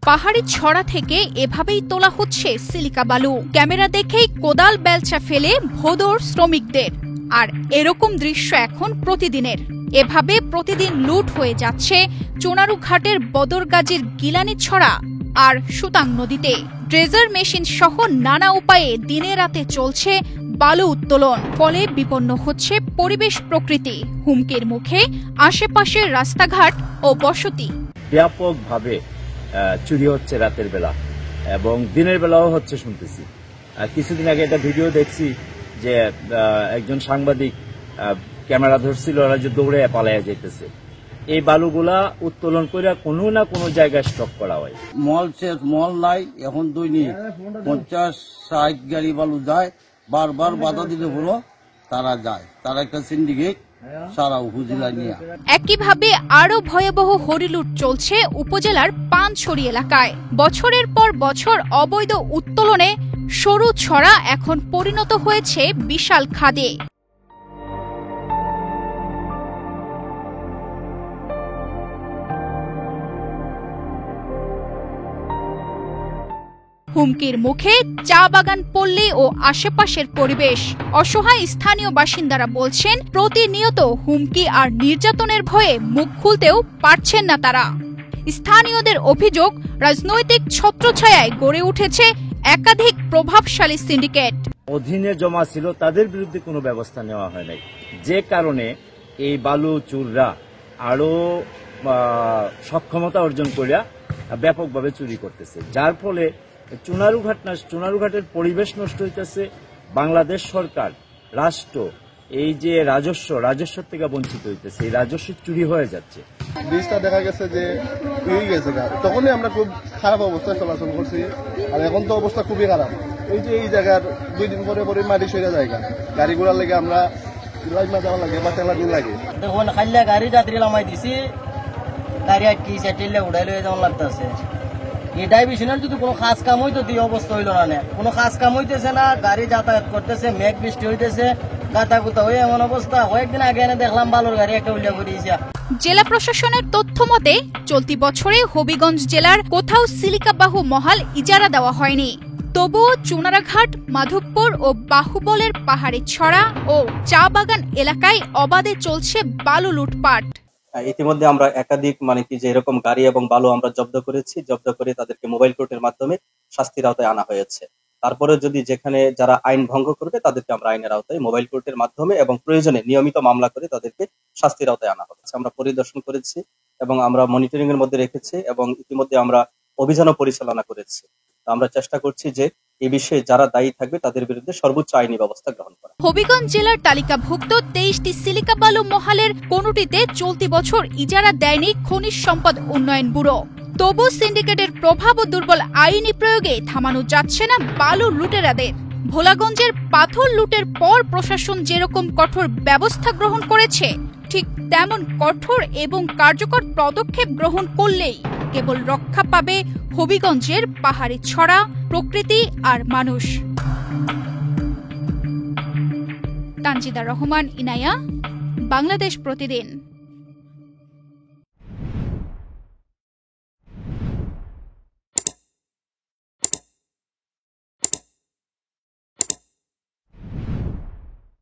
পাহাড়ি ছড়া থেকে এভাবেই তোলা হচ্ছে সিলিকা বালু। ক্যামেরা দেখেই কোদাল বেলচা ফেলে ভোদর শ্রমিকদের। আর এরকম দৃশ্য এখন প্রতিদিনের। এভাবে প্রতিদিন লুট হয়ে যাচ্ছে চুনারুঘাটের বদরগাজীর গিলানি ছড়া আর সুতাং নদীতে। ড্রেজার মেশিন সহ নানা উপায়ে দিনে রাতে চলছে বালু উত্তোলন। ফলে বিপন্ন হচ্ছে পরিবেশ প্রকৃতি, হুমকির মুখে আশেপাশের রাস্তাঘাট ও বসতি। ব্যাপকভাবে চুরি হচ্ছে রাতের বেলা এবং দিনের বেলাও হচ্ছে শুনতেছি। কিছুদিন আগে একটা ভিডিও দেখছি যে একজন সাংবাদিক ক্যামেরা ধরছিল, ওরা যে দৌড়ে পালাইয়া যাইতেছে। এই বালুগুলা উত্তোলন করে কোনো না কোনো জায়গায় স্টক করা হয়। মল নাই, এখন দৈনিক 50-60 গাড়ি বালু যায়। বারবার বাধা দিলে হলো তারা যায়, তারা একটা সিন্ডিকেট সারা উপজেলা নিয়ে। একইভাবে আরো ভয়াবহ হরিলুট চলছে উপজেলার পানছড়ি এলাকায়। বছরের পর বছর অবৈধ উত্তোলনে সরু ছড়া এখন পরিণত হয়েছে বিশাল খাদে। হুমকির মুখে চা বাগান পল্লী ও আশেপাশের পরিবেশ। অসহায় স্থানীয় বাসিন্দারা বলছেন, প্রতিনিয়ত হুমকি আর নির্যাতনের ভয়ে মুখ খুলতেও পারছেন না তারা। স্থানীয়দের অভিযোগ, রাজনৈতিক ছত্রছায়ায় গড়ে উঠেছে একাধিক প্রভাবশালী সিন্ডিকেট। অধীনে জমা ছিল, তাদের বিরুদ্ধে কোনো ব্যবস্থা নেওয়া হয় নাই, যে কারণে এই বালু চোররা আরো সক্ষমতা অর্জন করিয়া ব্যাপকভাবে চুরি করতেছে, যার ফলে চুনারুঘাটের পরিবেশ নষ্ট হইতেছে। বাংলাদেশ সরকার, রাষ্ট্র এই যে রাজস্ব থেকে বঞ্চিত হইতেছে, এই রাজস্ব চুরি হয়ে যাচ্ছে। ব্রিজটা দেখা গেছে যে হয়ে গেছে, তখনই আমরা খুব খারাপ অবস্থায় চলাচল করছি। আর এখন তো অবস্থা খুবই খারাপ। এই যে এই জায়গার 2 দিন পরে মাটি সইরা জায়গা গাড়িগুলার লাগে আমরা যাওয়া লাগে বা তেলা দিন লাগে। দেখুন খাইলে গাড়ি রাত্রি নামাই দিছি, গাড়ি আটকি সেটিলে উড়াই লয়ে যেমন লাগতেছে। এই ডাইভিশনের যদি কোনো খাস কাম হইতো এই অবস্থা হইল না। কোনো খাস কাম হইতেছে না, গাড়ি যাতায়াত করতেছে, মেঘ বৃষ্টি হইতেছে, গাতা গুতা হয়ে এমন অবস্থা। কয়েকদিন আগে এনে দেখলাম বালুর গাড়ি একটা উল্টা করিয়েছে। জেলা প্রশাসনের তথ্য মতে চলতি বছরে হবিগঞ্জ জেলার কোথাও সিলিকাবাহু মহাল ইজারা দেওয়া হয়নি। তবুও চুনারুঘাট, মাধবপুর ও বাহুবলের পাহাড়ি ছড়া ও চা বাগান এলাকায় অবাধে চলছে বালু লুটপাট। ইতিমধ্যে আমরা একাধিক যে এরকম গাড়ি এবং বালু আমরা জব্দ করেছি। জব্দ করে তাদেরকে মোবাইল কোর্টের মাধ্যমে শাস্তির আওতায় আনা হয়েছে। তারপরে যদি যেখানে যারা আইন ভঙ্গ করবে তাদেরকে আমরা আইনের আওতায় মোবাইল কোর্টের মাধ্যমে এবং প্রয়োজনে নিয়মিত মামলা করে তাদেরকে শাস্তির আওতায় আনা হচ্ছে। আমরা পরিদর্শন করেছি এবং আমরা মনিটরিং এর মধ্যে রেখেছি এবং ইতিমধ্যে আমরা অভিযানও পরিচালনা করেছি। আমরা চেষ্টা করছি যে এই বিষয়ে যারা দায়ী থাকবে তাদের বিরুদ্ধে সর্বোচ্চ আইনি ব্যবস্থা গ্রহণ করা। হবিগঞ্জ জেলার তালিকাভুক্ত 23টি সিলিকা বালু মহালের কোনটিতে চলতি বছর ইজারা দেয়নি খনিজ সম্পদ উন্নয়ন ব্যুরো। তবু সিন্ডিকেটের প্রভাব ও দুর্বল আইনি প্রয়োগে থামানো যাচ্ছে না বালু লুটেরাদের। ভোলাগঞ্জের পাথর লুটের পর প্রশাসন যেরকম কঠোর ব্যবস্থা গ্রহণ করেছে, ঠিক তেমন কঠোর এবং কার্যকর পদক্ষেপ গ্রহণ করলেই কেবল রক্ষা পাবে হবিগঞ্জের পাহাড়ি ছড়া, প্রকৃতি আর মানুষ। তানজিদা রহমান, ইনায়া, বাংলাদেশ প্রতিদিন।